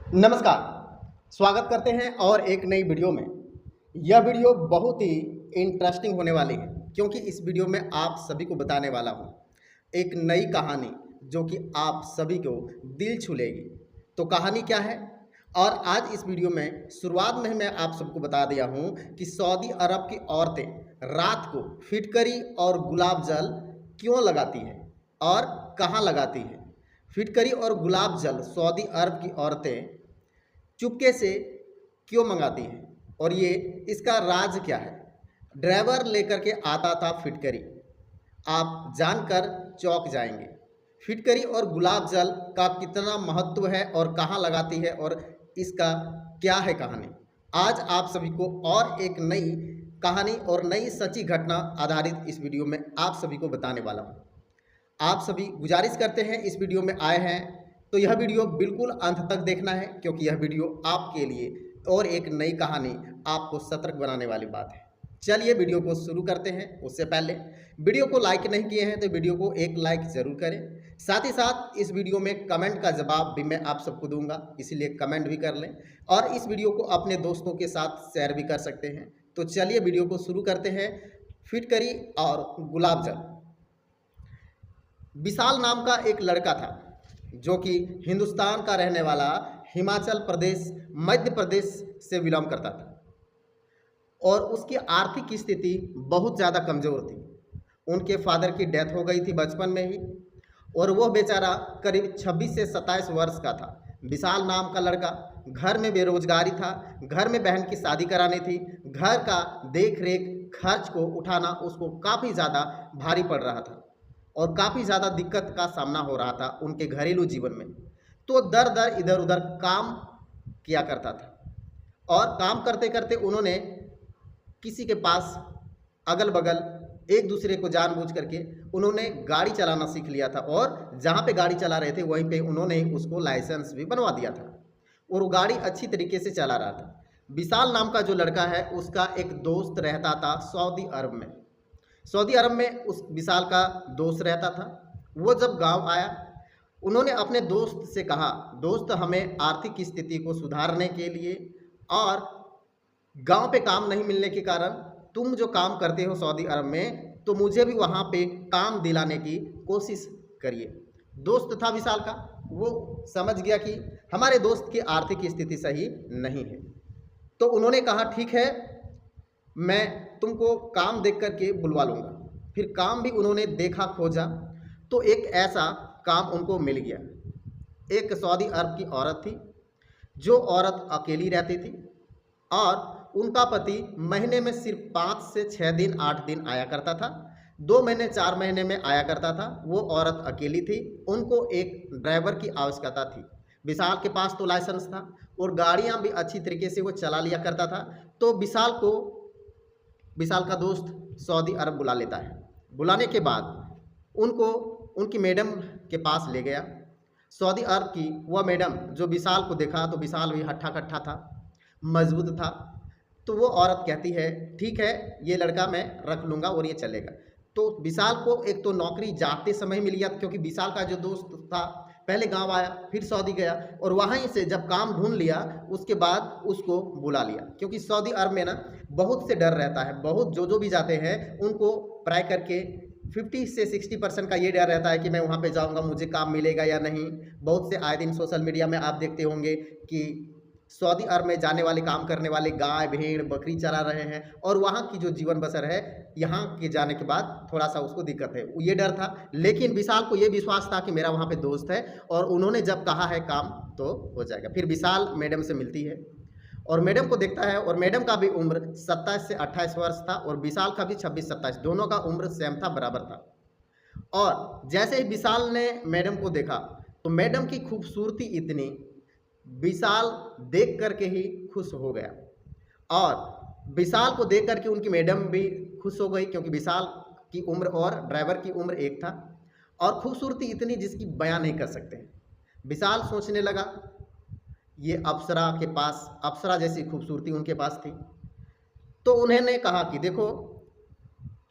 नमस्कार। स्वागत करते हैं और एक नई वीडियो में। यह वीडियो बहुत ही इंटरेस्टिंग होने वाली है क्योंकि इस वीडियो में आप सभी को बताने वाला हूँ एक नई कहानी जो कि आप सभी को दिल छू लेगी। तो कहानी क्या है? और आज इस वीडियो में शुरुआत में ही मैं आप सबको बता दिया हूँ कि सऊदी अरब की औरतें रात को फिटकरी और गुलाब जल क्यों लगाती हैं और कहाँ लगाती हैं। फिटकरी और गुलाब जल सऊदी अरब की औरतें चुपके से क्यों मंगाती हैं और ये इसका राज क्या है। ड्राइवर लेकर के आता था फिटकरी, आप जानकर चौंक जाएंगे। फिटकरी और गुलाब जल का कितना महत्व है और कहाँ लगाती है और इसका क्या है कहानी। आज आप सभी को और एक नई कहानी और नई सच्ची घटना आधारित इस वीडियो में आप सभी को बताने वाला हूँ। आप सभी गुजारिश करते हैं इस वीडियो में आए हैं तो यह वीडियो बिल्कुल अंत तक देखना है क्योंकि यह वीडियो आपके लिए और एक नई कहानी आपको सतर्क बनाने वाली बात है। चलिए वीडियो को शुरू करते हैं। उससे पहले वीडियो को लाइक नहीं किए हैं तो वीडियो को एक लाइक ज़रूर करें। साथ ही साथ इस वीडियो में कमेंट का जवाब भी मैं आप सबको दूंगा, इसीलिए कमेंट भी कर लें और इस वीडियो को अपने दोस्तों के साथ शेयर भी कर सकते हैं। तो चलिए वीडियो को शुरू करते हैं। फिटकरी और गुलाब जल। विशाल नाम का एक लड़का था जो कि हिंदुस्तान का रहने वाला, हिमाचल प्रदेश मध्य प्रदेश से बिलोंग करता था और उसकी आर्थिक स्थिति बहुत ज़्यादा कमज़ोर थी। उनके फादर की डेथ हो गई थी बचपन में ही और वह बेचारा करीब 26 से 27 वर्ष का था। विशाल नाम का लड़का, घर में बेरोजगारी था, घर में बहन की शादी करानी थी, घर का देख रेख खर्च को उठाना उसको काफ़ी ज़्यादा भारी पड़ रहा था और काफ़ी ज़्यादा दिक्कत का सामना हो रहा था उनके घरेलू जीवन में। तो दर दर इधर उधर काम किया करता था और काम करते करते उन्होंने किसी के पास अगल बगल एक दूसरे को जानबूझ करके उन्होंने गाड़ी चलाना सीख लिया था और जहाँ पे गाड़ी चला रहे थे वहीं पे उन्होंने उसको लाइसेंस भी बनवा दिया था और वो गाड़ी अच्छी तरीके से चला रहा था। विशाल नाम का जो लड़का है उसका एक दोस्त रहता था सऊदी अरब में। सऊदी अरब में उस विशाल का दोस्त रहता था। वो जब गांव आया उन्होंने अपने दोस्त से कहा, दोस्त हमें आर्थिक स्थिति को सुधारने के लिए और गांव पे काम नहीं मिलने के कारण तुम जो काम करते हो सऊदी अरब में तो मुझे भी वहाँ पे काम दिलाने की कोशिश करिए। दोस्त था विशाल का, वो समझ गया कि हमारे दोस्त की आर्थिक स्थिति सही नहीं है तो उन्होंने कहा ठीक है, मैं तुमको काम देख करके बुलवा लूँगा। फिर काम भी उन्होंने देखा खोजा तो एक ऐसा काम उनको मिल गया। एक सऊदी अरब की औरत थी जो औरत अकेली रहती थी और उनका पति महीने में सिर्फ 5 से 6 दिन 8 दिन आया करता था, 2 महीने 4 महीने में आया करता था। वो औरत अकेली थी, उनको एक ड्राइवर की आवश्यकता थी। विशाल के पास तो लाइसेंस था और गाड़ियाँ भी अच्छी तरीके से वो चला लिया करता था। तो विशाल का दोस्त सऊदी अरब बुला लेता है। बुलाने के बाद उनको उनकी मैडम के पास ले गया। सऊदी अरब की वह मैडम जो विशाल को देखा तो विशाल भी हट्ठा कट्ठा था, मजबूत था। तो वो औरत कहती है ठीक है, ये लड़का मैं रख लूँगा और ये चलेगा। तो विशाल को एक तो नौकरी जाते समय मिल गया क्योंकि विशाल का जो दोस्त था पहले गांव आया फिर सऊदी गया और वहीं से जब काम ढूंढ लिया उसके बाद उसको बुला लिया। क्योंकि सऊदी अरब में ना बहुत से डर रहता है, बहुत जो भी जाते हैं उनको प्राय करके 50 से 60% का ये डर रहता है कि मैं वहाँ पे जाऊँगा मुझे काम मिलेगा या नहीं। बहुत से आए दिन सोशल मीडिया में आप देखते होंगे कि सऊदी अरब में जाने वाले काम करने वाले गाय भेड़ बकरी चला रहे हैं और वहाँ की जो जीवन बसर है यहाँ के जाने के बाद थोड़ा सा उसको दिक्कत है, ये डर था। लेकिन विशाल को ये विश्वास था कि मेरा वहाँ पे दोस्त है और उन्होंने जब कहा है काम तो हो जाएगा। फिर विशाल मैडम से मिलती है और मैडम को देखता है और मैडम का भी उम्र 27 से 28 वर्ष था और विशाल का भी 26-27, दोनों का उम्र सेम था, बराबर था। और जैसे ही विशाल ने मैडम को देखा तो मैडम की खूबसूरती इतनी, विशाल देख करके ही खुश हो गया और विशाल को देख करके उनकी मैडम भी खुश हो गई क्योंकि विशाल की उम्र और ड्राइवर की उम्र एक था और खूबसूरती इतनी जिसकी बयान नहीं कर सकते। विशाल सोचने लगा ये अप्सरा के पास, अप्सरा जैसी खूबसूरती उनके पास थी। तो उन्होंने कहा कि देखो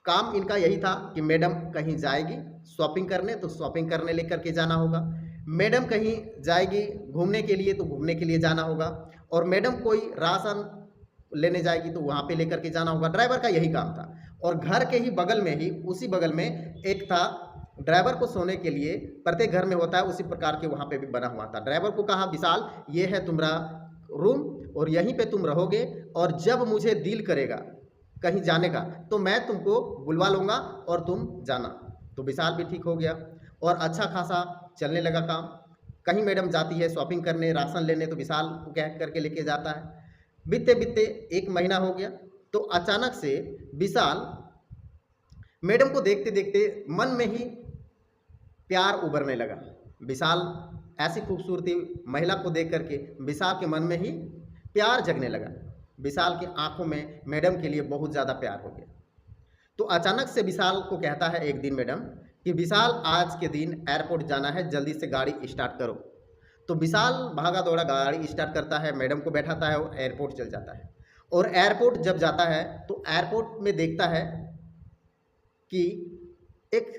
काम इनका यही था कि मैडम कहीं जाएगी शॉपिंग करने तो शॉपिंग करने लेकर के जाना होगा, मैडम कहीं जाएगी घूमने के लिए तो घूमने के लिए जाना होगा, और मैडम कोई राशन लेने जाएगी तो वहाँ पे लेकर के जाना होगा। ड्राइवर का यही काम था। और घर के ही बगल में ही, उसी बगल में एक था, ड्राइवर को सोने के लिए प्रत्येक घर में होता है उसी प्रकार के वहाँ पे भी बना हुआ था। ड्राइवर को कहा, विशाल ये है तुम्हारा रूम और यहीं पे तुम रहोगे, और जब मुझे दिल करेगा कहीं जाने का तो मैं तुमको बुलवा लूँगा और तुम जाना। तो विशाल भी ठीक हो गया और अच्छा खासा चलने लगा काम। कहीं मैडम जाती है शॉपिंग करने, राशन लेने, तो विशाल को कह करके लेके जाता है। बीतते बीतते 1 महीना हो गया तो अचानक से विशाल मैडम को देखते देखते मन में ही प्यार उभरने लगा। विशाल ऐसी खूबसूरती महिला को देख करके विशाल के मन में ही प्यार जगने लगा। विशाल की आंखों में मैडम के लिए बहुत ज़्यादा प्यार हो गया। तो अचानक से विशाल को कहता है एक दिन मैडम कि विशाल आज के दिन एयरपोर्ट जाना है, जल्दी से गाड़ी स्टार्ट करो। तो विशाल भागा दौड़ा गाड़ी स्टार्ट करता है, मैडम को बैठाता है और एयरपोर्ट चल जाता है। और एयरपोर्ट जब जाता है तो एयरपोर्ट में देखता है कि एक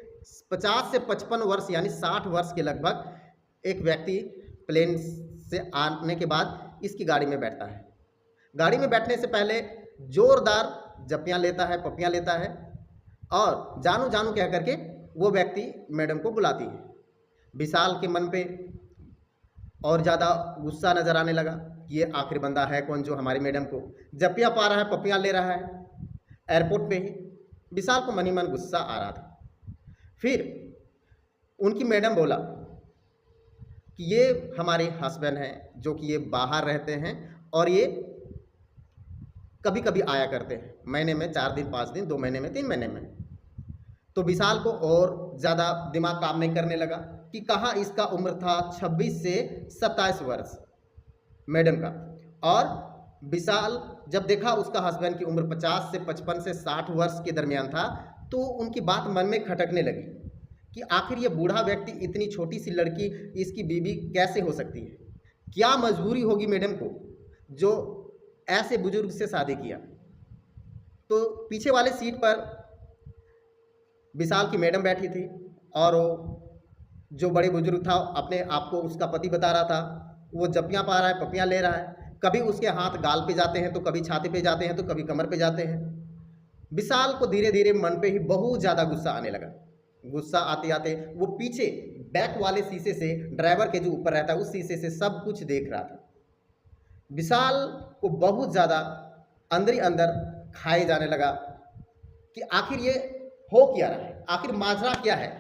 50 से 55 वर्ष यानी 60 वर्ष के लगभग एक व्यक्ति प्लेन से आने के बाद इसकी गाड़ी में बैठता है। गाड़ी में बैठने से पहले जोरदार जप्पियाँ लेता है, पप्पियाँ लेता है, और जानू जानू कह करके वो व्यक्ति मैडम को बुलाती है। विशाल के मन पे और ज़्यादा गुस्सा नज़र आने लगा कि ये आखिर बंदा है कौन जो हमारी मैडम को जप्पियाँ पा रहा है, पप्पियाँ ले रहा है एयरपोर्ट पे ही। विशाल को मन ही मन गुस्सा आ रहा था। फिर उनकी मैडम बोला कि ये हमारे हस्बैंड हैं जो कि ये बाहर रहते हैं और ये कभी कभी आया करते हैं, महीने में 4 दिन 5 दिन, 2 महीने में, 3 महीने में। तो विशाल को और ज़्यादा दिमाग काम नहीं करने लगा कि कहाँ इसका उम्र था 26 से 27 वर्ष मैडम का, और विशाल जब देखा उसका हस्बैंड की उम्र 50 से 55 से 60 वर्ष के दरमियान था तो उनकी बात मन में खटकने लगी कि आखिर ये बूढ़ा व्यक्ति इतनी छोटी सी लड़की इसकी बीवी कैसे हो सकती है। क्या मजबूरी होगी मैडम को जो ऐसे बुजुर्ग से शादी किया। तो पीछे वाले सीट पर विशाल की मैडम बैठी थी और वो जो बड़े बुजुर्ग था अपने आप को उसका पति बता रहा था। वो जप्पियाँ पा रहा है, पप्पियाँ ले रहा है, कभी उसके हाथ गाल पे जाते हैं तो कभी छाती पे जाते हैं तो कभी कमर पे जाते हैं। विशाल को धीरे धीरे मन पे ही बहुत ज़्यादा गुस्सा आने लगा। गुस्सा आते आते वो पीछे बैक वाले शीशे से, ड्राइवर के जो ऊपर रहता है उस शीशे से सब कुछ देख रहा था। विशाल को बहुत ज़्यादा अंदर ही अंदर खाए जाने लगा कि आखिर ये हो क्या रहा है, आखिर माजरा क्या है,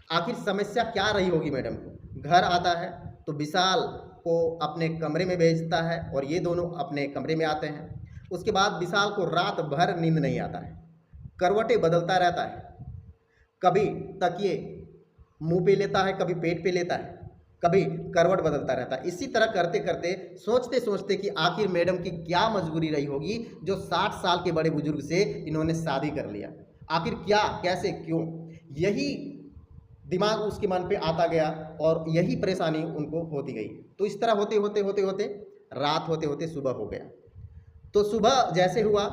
आखिर समस्या क्या रही होगी मैडम को। घर आता है तो विशाल को अपने कमरे में भेजता है और ये दोनों अपने कमरे में आते हैं। उसके बाद विशाल को रात भर नींद नहीं आता है, करवटें बदलता रहता है, कभी तकिए मुंह पे लेता है, कभी पेट पे लेता है, कभी करवट बदलता रहता है। इसी तरह करते करते सोचते सोचते कि आखिर मैडम की क्या मजबूरी रही होगी जो 60 साल के बड़े बुजुर्ग से इन्होंने शादी कर लिया। आखिर क्या, कैसे, क्यों, यही दिमाग उसके मन पे आता गया और यही परेशानी उनको होती गई। तो इस तरह होते होते होते होते रात होते होते सुबह हो गया। तो सुबह जैसे हुआ,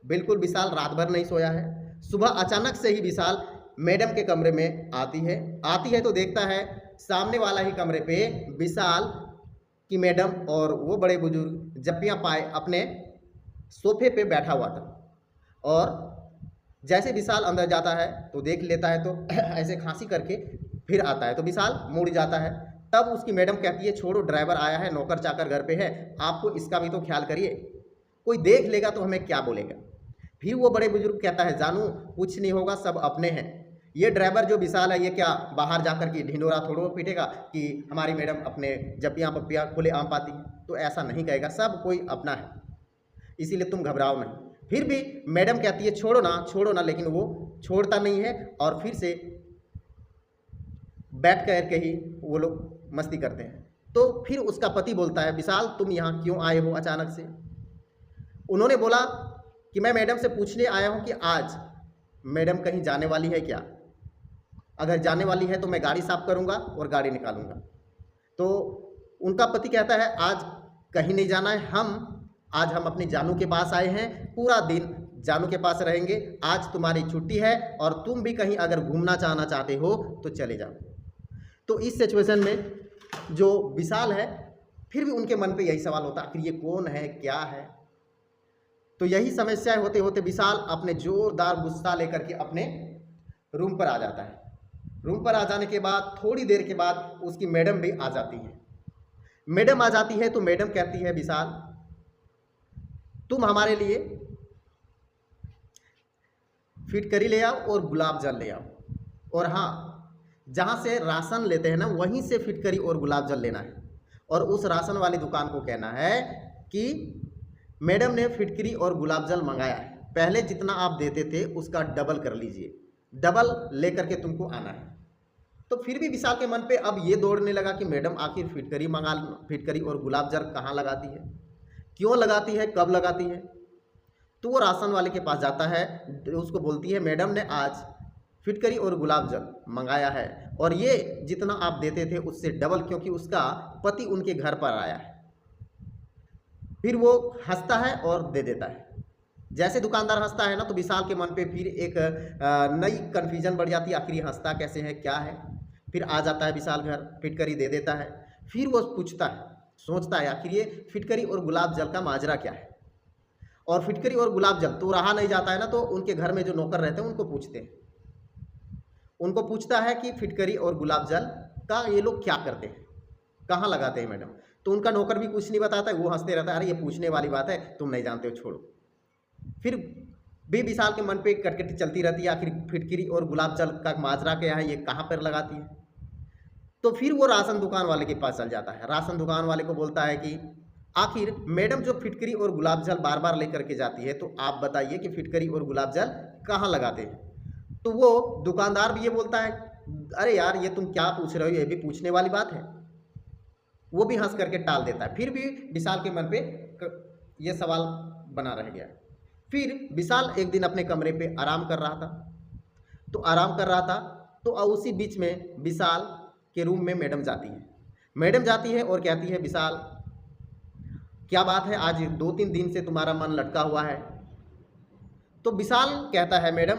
बिल्कुल विशाल रात भर नहीं सोया है। सुबह अचानक से ही विशाल मैडम के कमरे में आती है तो देखता है सामने वाला ही कमरे पे विशाल की मैडम और वो बड़े बुजुर्ग जप्पियाँ पाए अपने सोफे पे बैठा हुआ था। और जैसे विशाल अंदर जाता है तो देख लेता है तो ऐसे खांसी करके फिर आता है तो विशाल मुड़ जाता है। तब उसकी मैडम कहती है, छोड़ो, ड्राइवर आया है, नौकर चाकर घर पे है, आपको इसका भी तो ख्याल करिए, कोई देख लेगा तो हमें क्या बोलेगा। फिर वो बड़े बुजुर्ग कहता है, जानू कुछ नहीं होगा, सब अपने हैं। ये ड्राइवर जो विशाल है ये क्या बाहर जाकर के ढिंडोरा थोड़ो पीटेगा कि हमारी मैडम अपने जप्पियाँ पप्पियाँ खुले आम पाती हैं, तो ऐसा नहीं कहेगा, सब कोई अपना है, इसीलिए तुम घबराओ नहीं। फिर भी मैडम कहती है छोड़ो ना, लेकिन वो छोड़ता नहीं है और फिर से बैठ कर के ही वो लोग मस्ती करते हैं। तो फिर उसका पति बोलता है, विशाल तुम यहाँ क्यों आए हो अचानक से। उन्होंने बोला कि मैं मैडम से पूछने आया हूँ कि आज मैडम कहीं जाने वाली है क्या, अगर जाने वाली है तो मैं गाड़ी साफ करूँगा और गाड़ी निकालूंगा। तो उनका पति कहता है, आज कहीं नहीं जाना है, आज हम अपनी जानू के पास आए हैं, पूरा दिन जानू के पास रहेंगे, आज तुम्हारी छुट्टी है और तुम भी कहीं अगर घूमना चाहते हो तो चले जाओ। तो इस सिचुएशन में जो विशाल है, फिर भी उनके मन पे यही सवाल होता है, आखिर ये कौन है, क्या है। तो यही समस्याएं होते होते विशाल अपने जोरदार गुस्सा लेकर के अपने रूम पर आ जाता है। रूम पर आ जाने के बाद थोड़ी देर के बाद उसकी मैडम भी आ जाती है। मैडम आ जाती है तो मैडम कहती है, विशाल तुम हमारे लिए फिटकरी ले आओ और गुलाब जल ले आओ, और हाँ, जहाँ से राशन लेते हैं ना वहीं से फिटकरी और गुलाब जल लेना है, और उस राशन वाली दुकान को कहना है कि मैडम ने फिटकरी और गुलाब जल मंगाया है, पहले जितना आप देते थे उसका डबल कर लीजिए, डबल लेकर के तुमको आना है। तो फिर भी विशाल के मन पे अब ये दौड़ने लगा कि मैडम आखिर फिटकरी और गुलाब जल कहाँ लगाती है, क्यों लगाती है, कब लगाती है। तो वो राशन वाले के पास जाता है, उसको बोलती है, मैडम ने आज फिटकरी और गुलाब जल मंगाया है, और ये जितना आप देते थे उससे डबल, क्योंकि उसका पति उनके घर पर आया है। फिर वो हंसता है और दे देता है। जैसे दुकानदार हंसता है ना, तो विशाल के मन पे फिर एक नई कन्फ्यूजन बढ़ जाती है, आखिर ये हंसता कैसे है, क्या है। फिर आ जाता है विशाल घर, फिटकरी दे देता है। फिर वो पूछता है, सोचता है आखिर ये फिटकरी और गुलाब जल का माजरा क्या है। और फिटकरी और गुलाब जल तो रहा नहीं जाता है ना, तो उनके घर में जो नौकर रहते हैं उनको पूछते हैं, उनको पूछता है कि फिटकरी और गुलाब जल का ये लोग क्या करते हैं, कहाँ लगाते हैं मैडम। तो उनका नौकर भी कुछ नहीं बताता है, वो हंसते रहता है, अरे ये पूछने वाली बात है, तुम नहीं जानते हो, छोड़ो। फिर भी विशाल के मन पे कटकटी चलती रहती है, आखिर फिटकरी और गुलाब जल का माजरा क्या है, ये कहाँ पर लगाती है। तो फिर वो राशन दुकान वाले के पास चल जाता है। राशन दुकान वाले को बोलता है कि आखिर मैडम जो फिटकरी और गुलाब जल बार बार लेकर के जाती है, तो आप बताइए कि फिटकरी और गुलाब जल कहाँ लगाते हैं। तो वो दुकानदार भी ये बोलता है, अरे यार ये तुम क्या पूछ रहे हो, ये भी पूछने वाली बात है। वो भी हंस करके टाल देता है। फिर भी विशाल के मन पे ये सवाल बना रह गया। फिर विशाल एक दिन अपने कमरे पे आराम कर रहा था, तो उसी बीच में विशाल के रूम में मैडम जाती है। मैडम जाती है और कहती है, विशाल क्या बात है, आज 2-3 दिन से तुम्हारा मन लटका हुआ है। तो विशाल कहता है, मैडम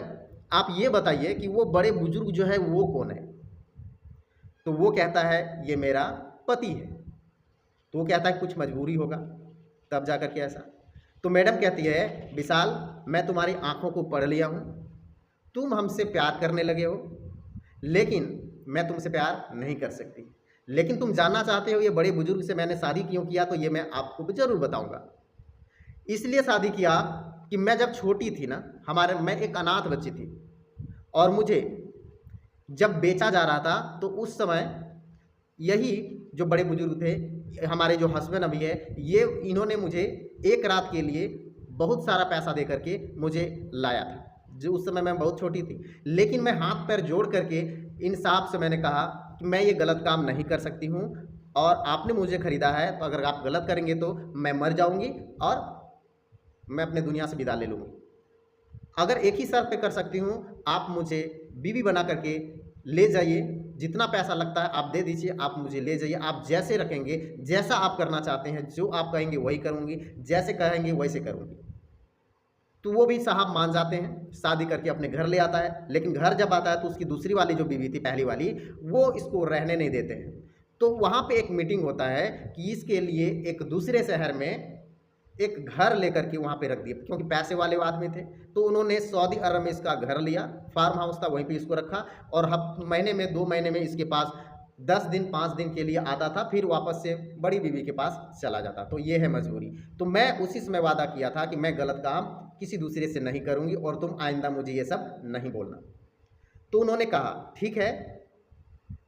आप ये बताइए कि वो बड़े बुजुर्ग जो है वो कौन है। तो वो कहता है, ये मेरा पति है। तो वो कहता है, कुछ मजबूरी होगा तब जा कर के ऐसा। तो मैडम कहती है, विशाल मैं तुम्हारी आंखों को पढ़ लिया हूँ, तुम हमसे प्यार करने लगे हो, लेकिन मैं तुमसे प्यार नहीं कर सकती। लेकिन तुम जानना चाहते हो ये बड़े बुजुर्ग से मैंने शादी क्यों किया, तो ये मैं आपको ज़रूर बताऊंगा। इसलिए शादी किया कि मैं जब छोटी थी ना, मैं एक अनाथ बच्ची थी, और मुझे जब बेचा जा रहा था तो उस समय यही जो बड़े बुजुर्ग थे, हमारे जो हस्बैंड अभी है, ये इन्होंने मुझे एक रात के लिए बहुत सारा पैसा दे करके मुझे लाया था, जो उस समय मैं बहुत छोटी थी। लेकिन मैं हाथ पैर जोड़ करके इन साहब से मैंने कहा कि मैं ये गलत काम नहीं कर सकती हूँ, और आपने मुझे ख़रीदा है, तो अगर आप गलत करेंगे तो मैं मर जाऊँगी और मैं अपने दुनिया से विदा ले लूँगी। अगर एक ही शर्त पे कर सकती हूँ, आप मुझे बीवी बना करके ले जाइए, जितना पैसा लगता है आप दे दीजिए, आप मुझे ले जाइए, आप जैसे रखेंगे, जैसा आप करना चाहते हैं, जो आप कहेंगे वही करूँगी, जैसे कहेंगे वैसे करूँगी। तो वो भी साहब मान जाते हैं, शादी करके अपने घर ले आता है। लेकिन घर जब आता है तो उसकी दूसरी वाली जो बीवी थी, पहली वाली, वो इसको रहने नहीं देते हैं। तो वहाँ पे एक मीटिंग होता है कि इसके लिए एक दूसरे शहर में एक घर लेकर के वहाँ पे रख दिया, क्योंकि पैसे वाले आदमी थे। तो उन्होंने सऊदी अरब में इसका घर लिया, फार्म हाउस था, वहीं पे इसको रखा, और महीने में 2 महीने में इसके पास 10 दिन 5 दिन के लिए आता था, फिर वापस से बड़ी बीवी के पास चला जाता। तो ये है मजबूरी। तो मैं उसी समय वादा किया था कि मैं गलत काम किसी दूसरे से नहीं करूँगी, और तुम आइंदा मुझे ये सब नहीं बोलना। तो उन्होंने कहा, ठीक है,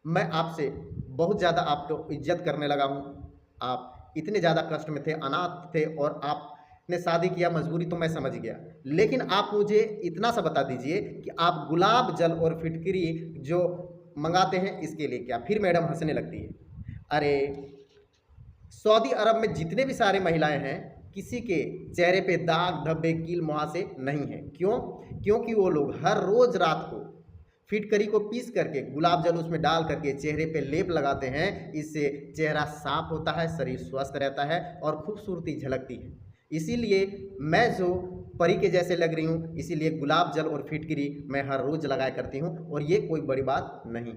मैं आपसे बहुत ज़्यादा आपको इज्जत करने लगा हूँ, आप इतने ज़्यादा कष्ट में थे, अनाथ थे, और आपने शादी किया, मजबूरी तो मैं समझ गया। लेकिन आप मुझे इतना सा बता दीजिए कि आप गुलाब जल और फिटकरी जो मंगाते हैं इसके लिए क्या। फिर मैडम हंसने लगती है, अरे सऊदी अरब में जितने भी सारे महिलाएं हैं, किसी के चेहरे पे दाग धब्बे कील मुहासे नहीं है। क्यों? क्योंकि वो लोग हर रोज़ रात को फिटकरी को पीस करके गुलाब जल उसमें डाल करके चेहरे पे लेप लगाते हैं। इससे चेहरा साफ होता है, शरीर स्वस्थ रहता है और खूबसूरती झलकती है। इसीलिए मैं जो परी के जैसे लग रही हूँ, इसीलिए गुलाब जल और फिटकरी मैं हर रोज़ लगाया करती हूँ, और ये कोई बड़ी बात नहीं है।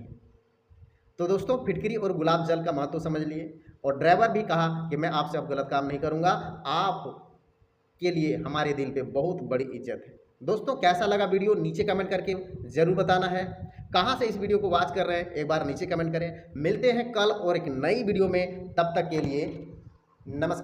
तो दोस्तों फिटकरी और गुलाब जल का महत्व समझ लिए, और ड्राइवर भी कहा कि मैं आपसे अब गलत काम नहीं करूँगा, आप के लिए हमारे दिल पे बहुत बड़ी इज्जत है। दोस्तों कैसा लगा वीडियो नीचे कमेंट करके ज़रूर बताना है। कहाँ से इस वीडियो को वॉच कर रहे हैं एक बार नीचे कमेंट करें। मिलते हैं कल और एक नई वीडियो में, तब तक के लिए नमस्कार।